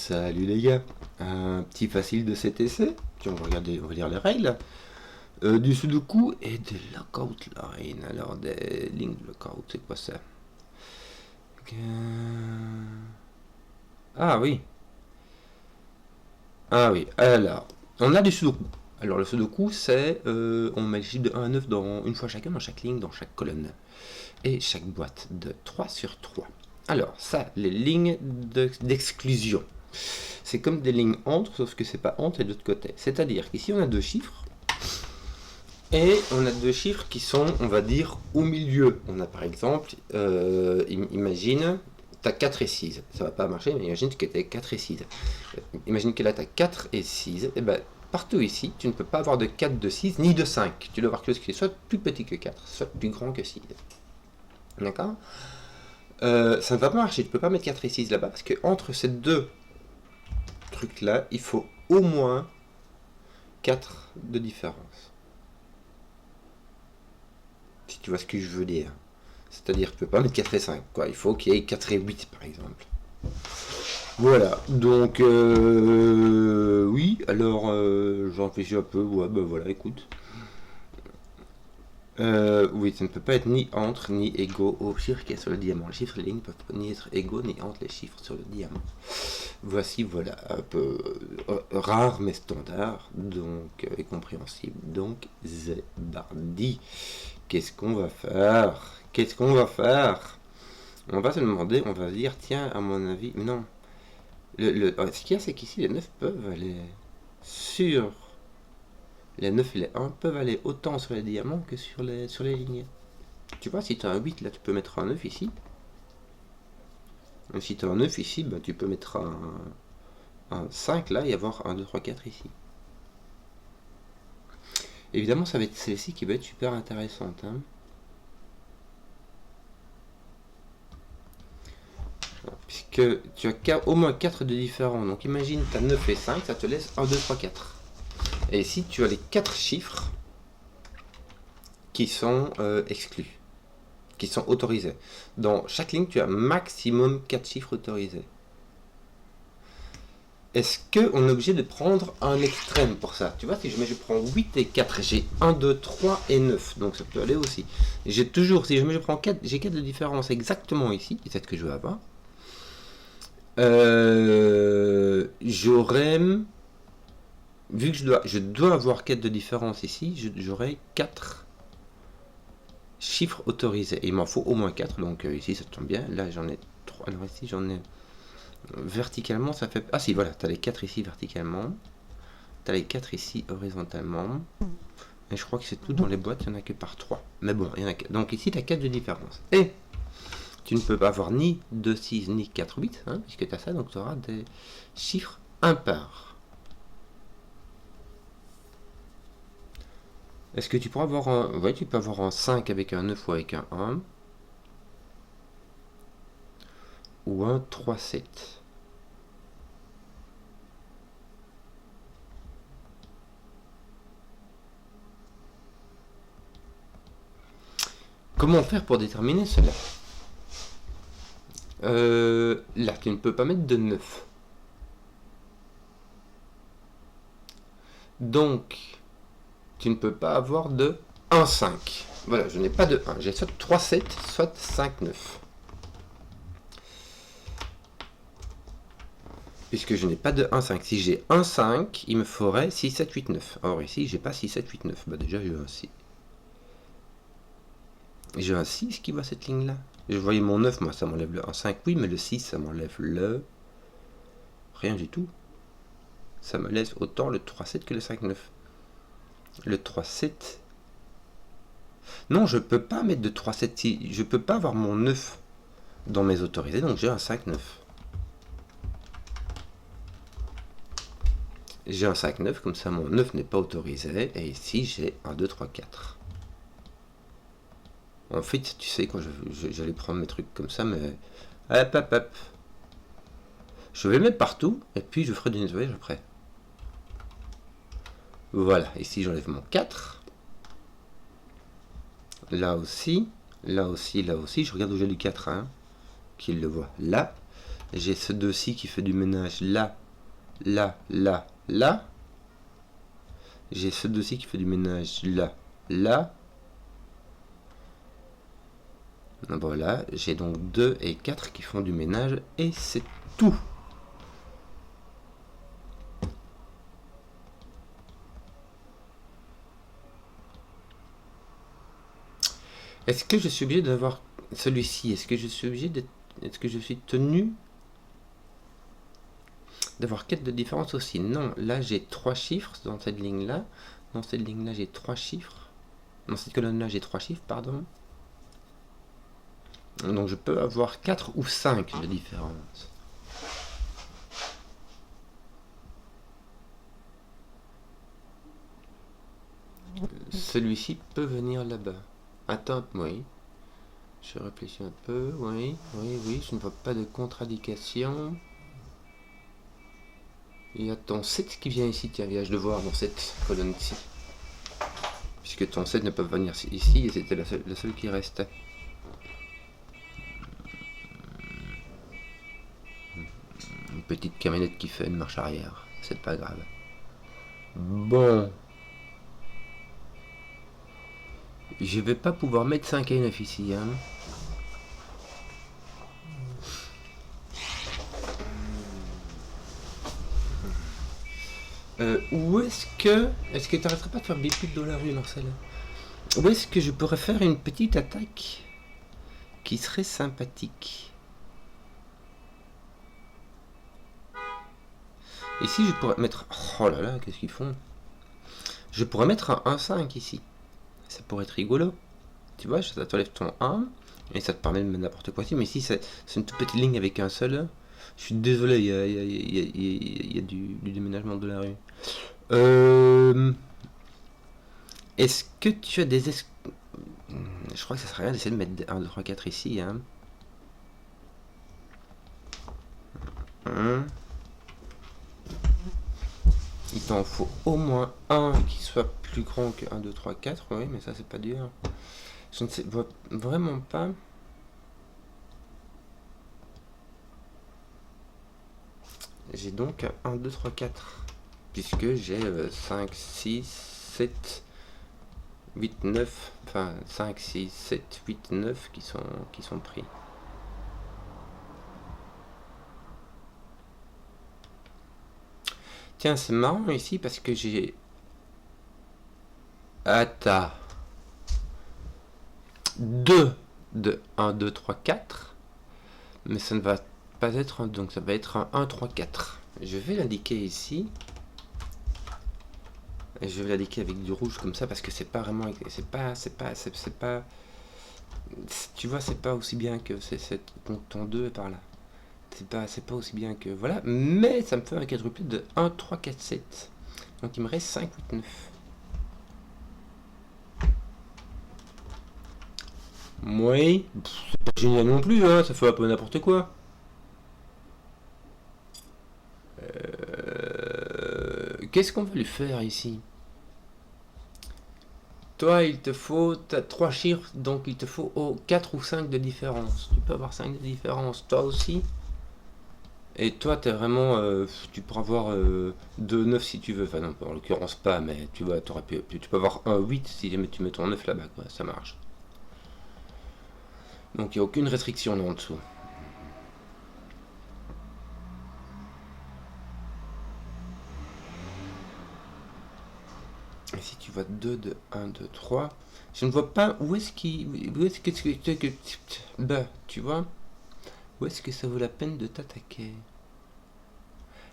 Salut les gars, un petit facile de cet essai. Tiens, on va lire les règles. Du sudoku et des lockout line. Alors, des lignes de lockout, c'est quoi ça? Ah oui. Ah oui, alors, on a du sudoku. Alors, le sudoku, c'est, on met les chiffres de 1 à 9 une fois chacun, dans chaque ligne, dans chaque colonne. Et chaque boîte de 3 sur 3. Alors, ça, les lignes d'exclusion. C'est comme des lignes entre, sauf que c'est pas entre et de l'autre côté. C'est-à-dire qu'ici, on a deux chiffres. Et on a deux chiffres qui sont, on va dire, au milieu. On a par exemple, imagine, tu as 4 et 6. Ça va pas marcher, mais imagine que tu as 4 et 6. Imagine que là, tu as 4 et 6. Et ben, partout ici, tu ne peux pas avoir de 4, de 6, ni de 5. Tu dois avoir quelque chose qui est soit plus petit que 4, soit plus grand que 6. D'accord? Ça ne va pas marcher. Tu ne peux pas mettre 4 et 6 là-bas, parce que entre ces deux trucs-là, il faut au moins 4 de différence. Si tu vois ce que je veux dire. C'est-à-dire que tu ne peux pas mettre 4 et 5, quoi. Il faut qu'il y ait 4 et 8, par exemple. Voilà. Donc, oui. Alors, j'en réfléchis un peu. Ouais, ben voilà, écoute. Oui, ça ne peut pas être ni entre ni égaux au chiffre qui est sur le diamant. Les chiffres et les lignes ne peuvent ni être égaux ni entre les chiffres sur le diamant. Voici, voilà, un peu rare mais standard, donc et compréhensible. Donc, Zebardi. Qu'est-ce qu'on va faire? Qu'est-ce qu'on va faire? On va se demander, on va se dire, tiens, à mon avis, mais non. Ce qu'il y a, c'est qu'ici, les 9 peuvent aller sur... Les 9 et les 1 peuvent aller autant sur les diamants que sur les lignes. Tu vois, si tu as un 8, là, tu peux mettre un 9 ici. Et si tu as un 9 ici, ben, tu peux mettre un 5 là et avoir un 2, 3, 4 ici. Évidemment, ça va être celle-ci qui va être super intéressante. Hein. Puisque tu as au moins 4 de différents. Donc imagine, tu as 9 et 5, ça te laisse 1, 2, 3, 4. Et ici, tu as les 4 chiffres qui sont exclus, qui sont autorisés. Dans chaque ligne, tu as maximum 4 chiffres autorisés. Est-ce qu'on est obligé de prendre un extrême pour ça? Tu vois, si je prends 8 et 4, j'ai 1, 2, 3 et 9. Donc ça peut aller aussi. J'ai toujours, si je prends 4, j'ai 4 de différence exactement ici, c'est ce que je veux avoir. J'aurais... Vu que je dois avoir 4 de différence ici, j'aurai 4 chiffres autorisés. Et il m'en faut au moins 4, donc ici ça tombe bien. Là j'en ai 3. Alors ici j'en ai... Verticalement ça fait... Ah si, voilà, tu as les 4 ici verticalement. Tu as les 4 ici horizontalement. Et je crois que c'est tout dans les boîtes, il n'y en a que par 3. Mais bon, il y en a que... Donc ici tu as 4 de différence. Et tu ne peux pas avoir ni 2, 6, ni 4, 8, hein, puisque tu as ça, donc tu auras des chiffres impairs. Est-ce que tu pourras avoir un... Oui, tu peux avoir un 5 avec un 9 ou avec un 1. Ou un 3, 7. Comment faire pour déterminer cela? Là, tu ne peux pas mettre de 9. Donc, tu ne peux pas avoir de 1, 5. Voilà, je n'ai pas de 1. J'ai soit 3, 7, soit 5, 9. Puisque je n'ai pas de 1, 5. Si j'ai 1, 5, il me faudrait 6, 7, 8, 9. Or ici, j'ai pas 6, 7, 8, 9. Bah déjà, j'ai un 6. J'ai un 6 qui va cette ligne-là. Je voyais mon 9, moi, ça m'enlève le 1, 5. Oui, mais le 6, ça m'enlève le... Rien du tout. Ça me laisse autant le 3, 7 que le 5, 9. Le 3, 7... Non, je peux pas mettre de 3, 7. Je peux pas avoir mon 9 dans mes autorisés, donc j'ai un 5, 9. J'ai un 5, 9, comme ça mon 9 n'est pas autorisé, et ici j'ai 1, 2, 3, 4. En fait, tu sais, quand j'allais prendre mes trucs comme ça, mais... Hop, hop, hop. Je vais le mettre partout, et puis je ferai du nettoyage après. Voilà, ici j'enlève mon 4. Là aussi, là aussi, là aussi. Je regarde où j'ai du 4, hein, qu'il le voit là. J'ai ce 2-ci qui fait du ménage là, là, là, là. J'ai ce 2-ci qui fait du ménage là, là. Voilà, j'ai donc 2 et 4 qui font du ménage et c'est tout. Est-ce que je suis obligé d'avoir celui-ci? Est-ce que je suis obligé d'être... Est-ce que je suis tenu d'avoir 4 de différence aussi? Non, là j'ai 3 chiffres dans cette ligne-là. Dans cette ligne-là j'ai 3 chiffres. Dans cette colonne-là j'ai 3 chiffres, pardon. Donc je peux avoir 4 ou 5 de différence. Celui-ci peut venir là-bas. Attends, oui. Je réfléchis un peu, oui, je ne vois pas de contre-indication. Il y a ton 7 qui vient ici, tiens, viens, je le voir dans cette colonne-ci. Puisque ton 7 ne peut pas venir ici, et c'était la seule qui restait. Une petite camionnette qui fait une marche arrière, c'est pas grave. Bon. Je vais pas pouvoir mettre 5 et 9 ici, hein. Où est-ce que... Est-ce que tu n'arrêterais pas de faire des pubs dans la rue, Marcel? Où est-ce que je pourrais faire une petite attaque qui serait sympathique? Ici, je pourrais mettre... Oh là là, qu'est-ce qu'ils font? Je pourrais mettre un 1-5 ici. Ça pourrait être rigolo. Tu vois, ça t'enlève ton 1 et ça te permet de mettre n'importe quoi ici. Mais ici, c'est une toute petite ligne avec un seul. Je suis désolé, il y a du déménagement de la rue. Est-ce que tu as des... Je crois que ça serait rien d'essayer de mettre 1, 2, 3, 4 ici. Hein. Il t'en faut au moins un qui soit plus grand que 1, 2, 3, 4. Oui, mais ça, c'est pas dur. Je ne sais vraiment pas. J'ai donc 1, 2, 3, 4. Puisque j'ai 5, 6, 7, 8, 9. Enfin, 5, 6, 7, 8, 9 qui sont pris. Tiens, c'est marrant ici parce que j'ai... Attends. 2 de 1, 2, 3, 4. Mais ça ne va pas être un, donc ça va être un 1, 3, 4. Je vais l'indiquer ici. Et je vais l'indiquer avec du rouge comme ça parce que c'est pas vraiment... C'est pas... Tu vois, c'est pas aussi bien que ton 2 est par là. C'est pas aussi bien que... Voilà. Mais ça me fait un quadruplé de 1, 3, 4, 7. Donc il me reste 5, 8, 9. Oui. C'est pas génial non plus, hein. Ça fait un peu n'importe quoi. Qu'est-ce qu'on va lui faire ici? Toi, il te faut... T'as 3 chiffres, donc il te faut 4 ou 5 de différence. Tu peux avoir 5 de différence. Toi aussi. Et toi, t'es vraiment... tu pourras avoir 2, 9 si tu veux. Enfin, non, en l'occurrence pas, mais tu vois, tu peux avoir un 8 si jamais tu mets ton 9 là-bas, quoi. Ça marche. Donc, il n'y a aucune restriction là en dessous. Et si tu vois 2 de 1, 2, 3, je ne vois pas où est-ce que bah, tu vois, où est-ce que ça vaut la peine de t'attaquer.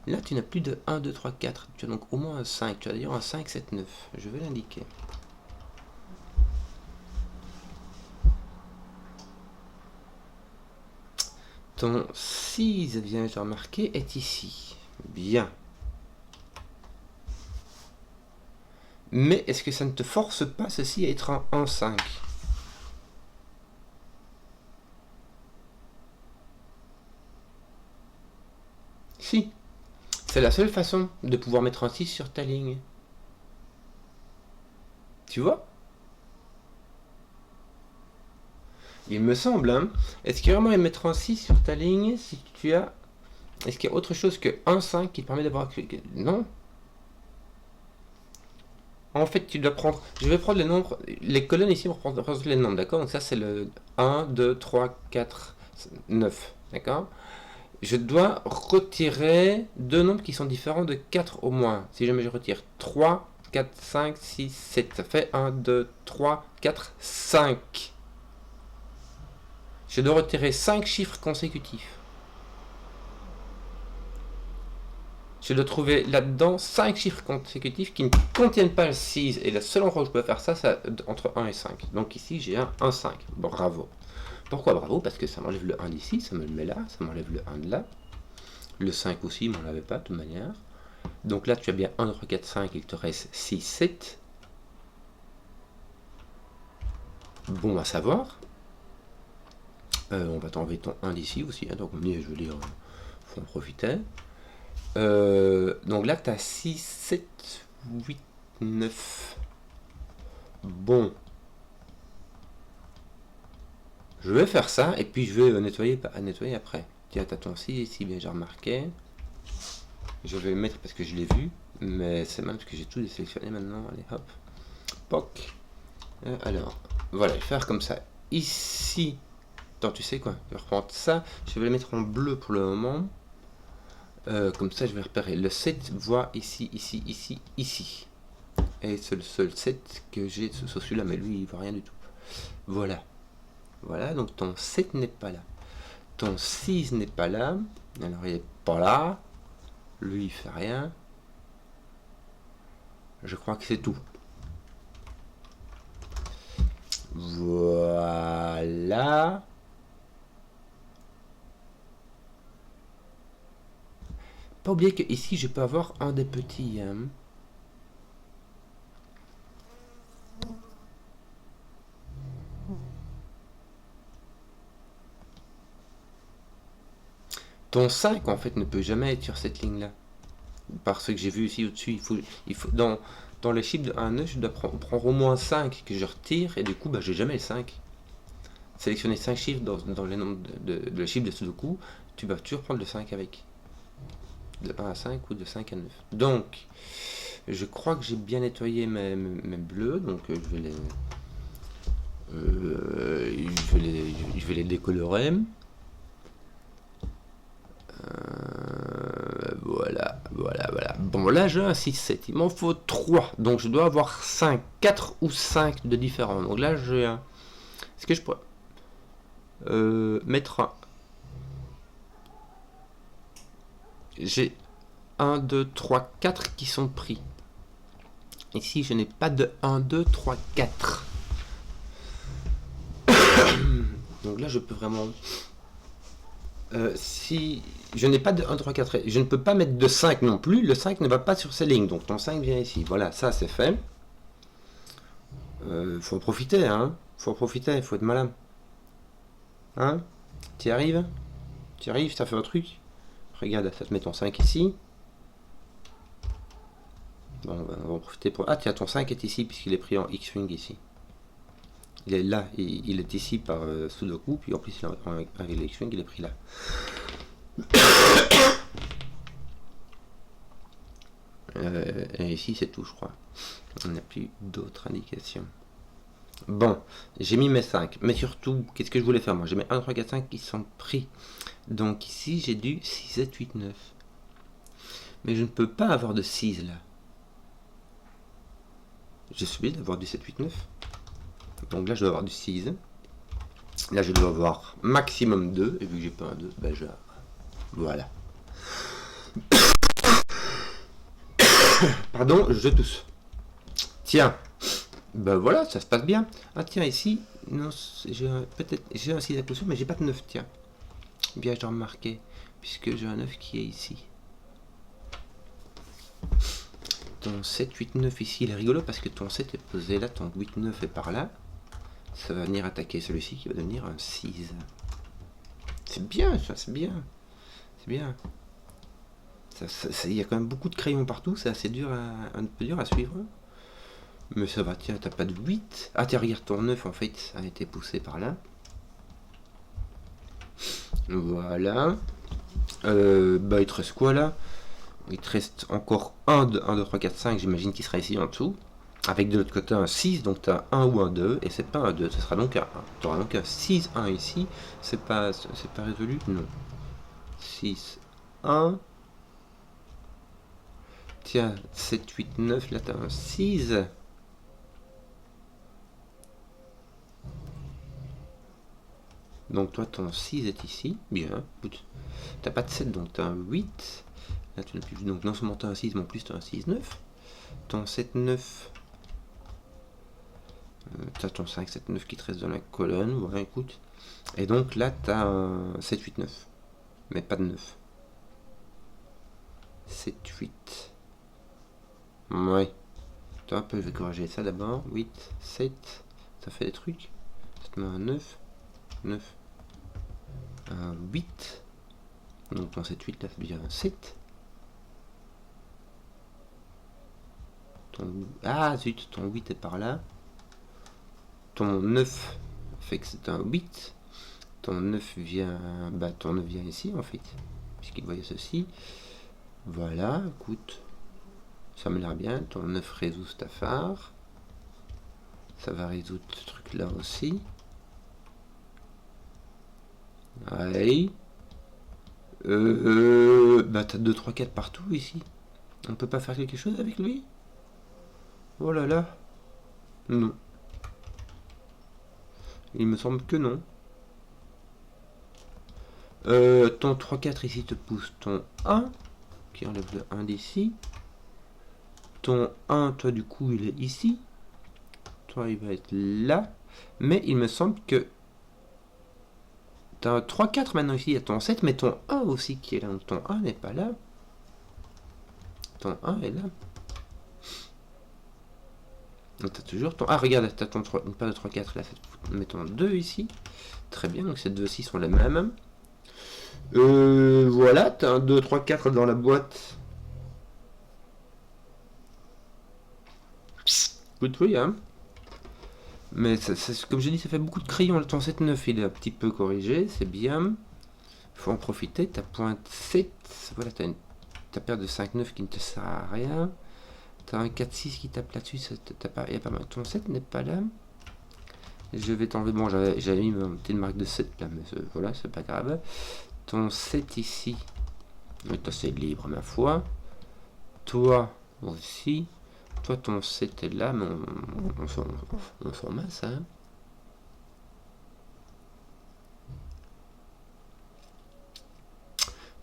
Là, tu n'as plus de 1, 2, 3, 4. Tu as donc au moins un 5. Tu as d'ailleurs un 5, 7, 9. Je vais l'indiquer. Ton 6, viens-je remarquer, est ici. Bien. Mais est-ce que ça ne te force pas, ceci, à être un 1, 5? Si. C'est la seule façon de pouvoir mettre un 6 sur ta ligne. Tu vois? Il me semble, hein. Est-ce qu'il y a vraiment à mettre un 6 sur ta ligne si tu as Est-ce qu'il y a autre chose que 1,5 qui permet d'avoir... Non. En fait, tu dois prendre... Je vais prendre les nombres... Les colonnes ici représentent les nombres, d'accord? Donc ça, c'est le 1, 2, 3, 4, 9, d'accord? Je dois retirer deux nombres qui sont différents de 4 au moins. Si jamais je retire 3, 4, 5, 6, 7, ça fait 1, 2, 3, 4, 5. Je dois retirer 5 chiffres consécutifs. Je dois trouver là-dedans 5 chiffres consécutifs qui ne contiennent pas le 6. Et le seul endroit où je peux faire ça, c'est entre 1 et 5. Donc ici, j'ai un 1, 5. Bravo. Pourquoi bravo? Parce que ça m'enlève le 1 d'ici, ça me le met là, ça m'enlève le 1 de là. Le 5 aussi, il m'en l'avait pas de toute manière. Donc là, tu as bien 1, 2, 3, 4, 5, il te reste 6, 7. Bon à savoir. On va t'enlever ton 1 d'ici aussi, hein, donc je veux dire, faut en profiter. Donc là, tu as 6, 7, 8, 9. Bon. Je vais faire ça, et puis je vais nettoyer après. Tiens, tu as ton 6 ici, bien j'ai remarqué. Je vais le mettre parce que je l'ai vu, mais c'est mal parce que j'ai tout désélectionné maintenant. Allez, hop. POC. Alors, voilà, je vais faire comme ça. Ici, attends, tu sais quoi? Je vais reprendre ça. Je vais le mettre en bleu pour le moment. Comme ça, je vais repérer le 7, voit ici, ici, ici, ici. Et c'est le seul 7 que j'ai sur celui-là, mais lui, il voit rien du tout. Voilà. Voilà, donc ton 7 n'est pas là. Ton 6 n'est pas là. Alors, il n'est pas là. Lui, il fait rien. Je crois que c'est tout. Voilà. Pas oublier que ici je peux avoir un des petits. Hein. Ton 5 en fait ne peut jamais être sur cette ligne là. Parce que j'ai vu ici au-dessus, il faut dans les chiffres de 1 à 9, je dois prendre au moins 5 que je retire et du coup bah, j'ai jamais le 5. Sélectionner 5 chiffres dans les nombres de chiffres de Sudoku, tu vas toujours prendre le 5 avec. De 1 à 5 ou de 5 à 9. Donc, je crois que j'ai bien nettoyé mes bleus, donc je vais les décolorer. Voilà. Bon, là j'ai un 6, 7, il m'en faut 3, donc je dois avoir 5, 4 ou 5 de différents. Donc là j'ai un... Est-ce que je pourrais mettre un... J'ai 1, 2, 3, 4 qui sont pris. Ici, je n'ai pas de 1, 2, 3, 4. Donc là, je peux vraiment... si je n'ai pas de 1, 3, 4, je ne peux pas mettre de 5 non plus. Le 5 ne va pas sur ces lignes. Donc ton 5 vient ici. Voilà, ça c'est fait. Faut en profiter, hein. Faut en profiter, faut être malin. Hein? Tu y arrives? Tu y arrives, ça fait un truc. Regarde, ça te met ton 5 ici. Bon, on va en profiter pour... Ah tiens, ton 5 est ici puisqu'il est pris en X-Wing ici. Il est là, il est ici par Sudoku, puis en plus avec l'X-Wing, il est pris là. Et ici c'est tout je crois. On n'a plus d'autres indications. Bon, j'ai mis mes 5, mais surtout, qu'est-ce que je voulais faire moi? J'ai mis 1, 3, 4, 5 qui sont pris. Donc ici j'ai du 6, 7, 8, 9. Mais je ne peux pas avoir de 6 là. J'ai subi d'avoir du 7, 8, 9. Donc là je dois avoir du 6. Là je dois avoir maximum 2. Et vu que j'ai pas un 2, ben je... Voilà. Pardon, je tousse. Tiens. Ben voilà, ça se passe bien. Ah tiens, ici, non, j'ai peut-être j'ai un 6 à clôture, mais j'ai pas de 9, tiens. Bien, je dois remarquer, puisque j'ai un 9 qui est ici. Ton 7, 8, 9 ici, il est rigolo parce que ton 7 est posé là, ton 8, 9 est par là. Ça va venir attaquer celui-ci qui va devenir un 6. C'est bien, ça, c'est bien. C'est bien. Il y a quand même beaucoup de crayons partout, c'est assez dur un peu dur à suivre. Mais ça va, tiens, t'as pas de 8. Ah, tiens, regarde, ton 9, en fait, a été poussé par là. Voilà. Bah il te reste quoi là? Il te reste encore 1, 2, 1, 2, 3, 4, 5, j'imagine qu'il sera ici en dessous. Avec de l'autre côté un 6, donc tu as un ou un 2, et c'est pas un 2, ce sera donc un 1. Tu auras donc un 6, 1 ici, c'est pas résolu? Non. 6, 1. Tiens, 7, 8, 9, là tu as un 6. Donc toi ton 6 est ici, bien, t'as pas de 7 donc t'as un 8. Là tu n'as plus, donc non seulement t'as un 6, mais en plus t'as un 6, 9. Ton 7, 9, t'as ton 5, 7, 9 qui te reste dans la colonne, voilà écoute. Et donc là t'as un 7, 8, 9, mais pas de 9. 7, 8. Ouais. Toi, je vais corriger ça d'abord. 8, 7, ça fait des trucs. Ça te met un 9, 9, un 8. Donc ton 7, 8 là ça devient un 7. Ah zut, ton 8 est par là. Ton 9 fait que c'est un 8. Ton 9 vient. Bah ton 9 vient ici en fait. Puisqu'il voyait ceci. Voilà, écoute. Ça me l'air bien. Ton 9 résout cette affaire. Ça va résoudre ce truc là aussi. Ouais. Bah t'as 2, 3, 4 partout ici. On peut pas faire quelque chose avec lui? Oh là là. Non. Il me semble que non. Ton 3, 4 ici te pousse ton 1. Qui enlève le 1 d'ici. Ton 1, toi du coup il est ici. Toi il va être là. Mais il me semble que t'as un 3, 4 maintenant ici. Il y a ton 7, mais ton 1 aussi qui est là. Donc ton 1 n'est pas là. Ton 1 est là. Donc t'as toujours ton... Ah regarde, t'as ton 3, une paire de 3, 4 là. Mets ton 2 ici. Très bien, donc ces deux-ci sont les mêmes. Voilà, t'as un 2, 3, 4 dans la boîte. Good oui, hein. Mais comme je dis, ça fait beaucoup de crayons. Ton 7-9, il est un petit peu corrigé, c'est bien. Faut en profiter. Ta pointe 7, voilà, t'as ta paire de 5-9 qui ne te sert à rien. T'as un 4-6 qui tape là-dessus, il y a pas mal. Ton 7 n'est pas là. Je vais t'enlever. Bon, j'avais mis une petite marque de 7 là, mais voilà, c'est pas grave. Ton 7 ici, c'est libre, ma foi. Toi aussi. Toi, ton 7 est là, mais on s'en masse, hein.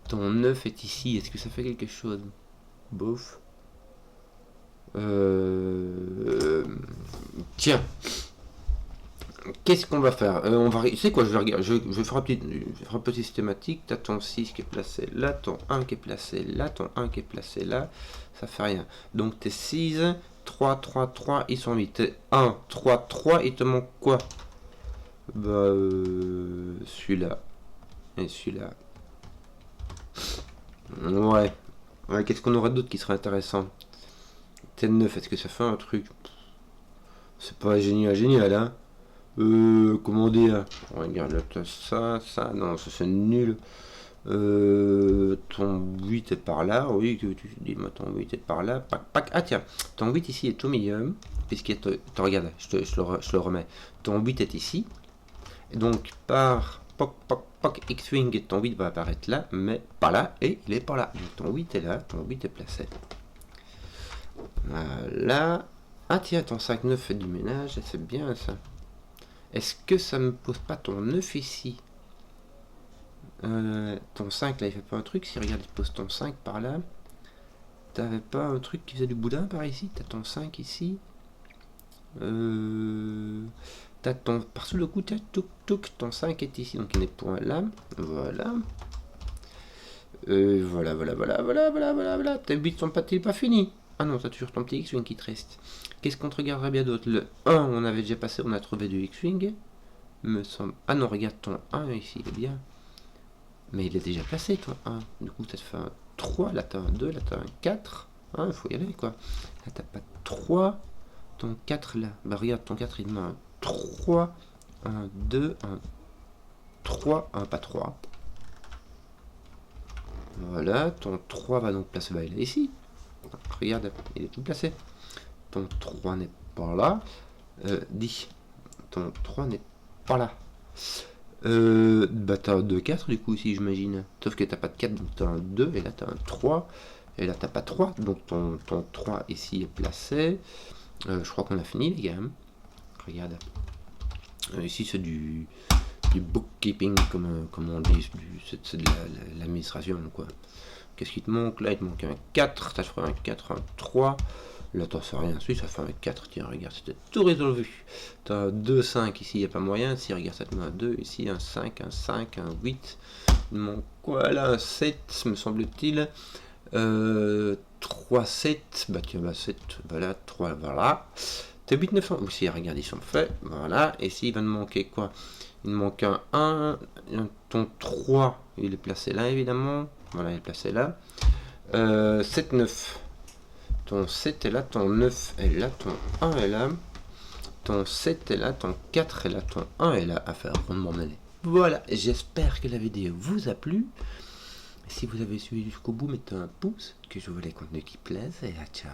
Ton 9 est ici. Est-ce que ça fait quelque chose? Bof. Tiens. Qu'est-ce qu'on va faire? On va, tu sais quoi, je vais faire un petit systématique. T'as ton 6 qui est placé là, ton 1 qui est placé là, ton 1 qui est placé là. Ça fait rien. Donc t'es 6, 3, 3, 3, ils sont 8. T'es 1, 3, 3, il te manque quoi? Bah, celui-là. Et celui-là. Ouais. Ouais, qu'est-ce qu'on aurait d'autre qui serait intéressant? T'es 9, est-ce que ça fait un truc? C'est pas génial, génial, hein? Comment dire? Regarde là, ça, non, ça c'est nul. Ton 8 est par là, oui, tu dis-moi ton 8 est par là. Ah tiens, ton 8 ici est au milieu, puisqu'il est. Regarde, je le remets. Ton 8 est ici, et donc par poc X-Wing, ton 8 va apparaître là, mais pas là, et il est pas là. Donc ton 8 est là, ton 8 est placé. Voilà. Ah tiens, ton 5-9 fait du ménage, c'est bien ça. Est-ce que ça me pose pas ton 9 ici? Ton 5 là il fait pas un truc? Si regarde il pose ton 5 par là. T'avais pas un truc qui faisait du boudin par ici? T'as ton 5 ici. T'as ton... Par sous le coup, t'as ton 5 est ici. Donc il n'est point là. Voilà. Voilà. Tes bits sont pas finis. Ah non, t'as toujours ton petit X-Wing qui te reste. Qu'est-ce qu'on te regarderait bien d'autre? Le 1, on avait déjà passé, on a trouvé du X-Wing. Me semble... Ah non, regarde ton 1 ici, il est bien. Mais il est déjà placé, toi, 1. Du coup, t'as fait un 3, là t'as un 2, là t'as un 4. Hein, il faut y aller, quoi. Là t'as pas de 3. Ton 4, là. Bah regarde, ton 4, il met un 3, un 2, un 3, un pas 3. Voilà, ton 3 va donc placer, bah, il est ici. Regarde, il est tout placé. Ton 3 n'est pas là. 10. Ton 3 n'est pas là. Bah t'as un 2, 4 du coup ici j'imagine. Sauf que t'as pas de 4, donc t'as un 2, et là t'as un 3. Et là t'as pas 3, donc ton 3 ici est placé. Je crois qu'on a fini les gars. Hein. Regarde. Ici c'est du bookkeeping comme on dit. C'est de l'administration quoi. Qu'est-ce qui te manque? Là il te manque un 4, ça ferait un 4, un 3. Là, t'en sais rien dessus, ça fait un 4. Tiens, regarde, c'était tout résolu. T'as un 2, 5 ici, il n'y a pas moyen. Si, regarde, ça te met un 2. Ici, un 5, un 5, un 8. Il manque quoi là? Un 7, me semble-t-il. 3, 7. Bah, tiens, bah, 7. Voilà, 3, voilà. T'as 8, 900. Aussi, regarde, ils sont faits. Voilà. Et ici, il va te manquer quoi? Il manque un 1. Ton 3, il est placé là, évidemment. Voilà, il est placé là. 7, 9. Ton 7 est là, ton 9 est là, ton 1 est là, ton 7 est là, ton 4 est là, ton 1 est là, à faire rondement mener. Voilà, j'espère que la vidéo vous a plu. Si vous avez suivi jusqu'au bout, mettez un pouce, que je veux les contenus qui plaisent, et à ciao.